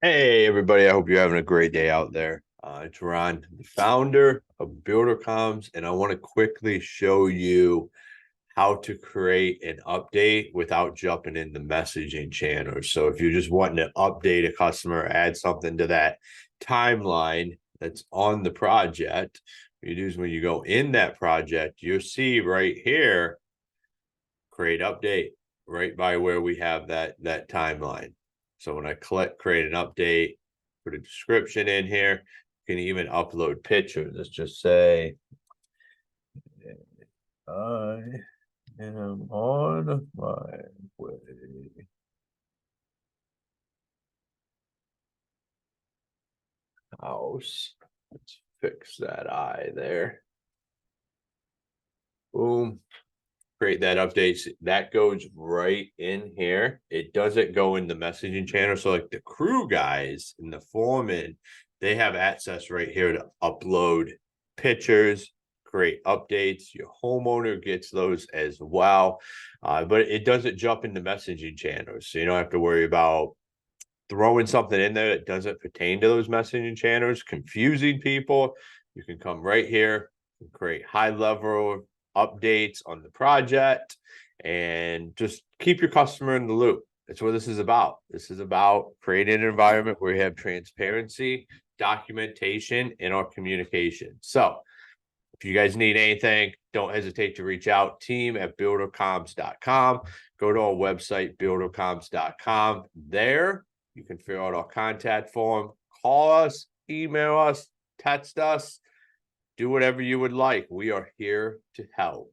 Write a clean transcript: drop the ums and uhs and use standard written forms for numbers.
Hey, everybody. I hope you're having a great day out there. It's Ron, the founder of BuilderComs, and I want to quickly show you how to create an update without jumping in the messaging channels. So if you're just wanting to update a customer, add something to that timeline that's on the project, what you do is when you go in that project, you'll see right here, create update right by where we have that timeline. So when I click create an update, put a description in here, you can even upload pictures. Let's just say I am on my way house. Let's fix that eye there. Boom. Create that update. That goes right in here. It doesn't go in the messaging channel. So like the crew guys and the foreman, they have access right here to upload pictures, create updates. Your homeowner gets those as well. But it doesn't jump into messaging channels. So you don't have to worry about throwing something in there that doesn't pertain to those messaging channels, confusing people. You can come right here and create high level updates on the project and just keep your customer in the loop. That's what this is about. This is about creating an environment where you have transparency, documentation, and our communication. So if you guys need anything, don't hesitate to reach out. Team at buildercoms.com. Go to our website, buildercoms.com. There, you can fill out our contact form, call us, email us, text us, do whatever you would like. We are here to help.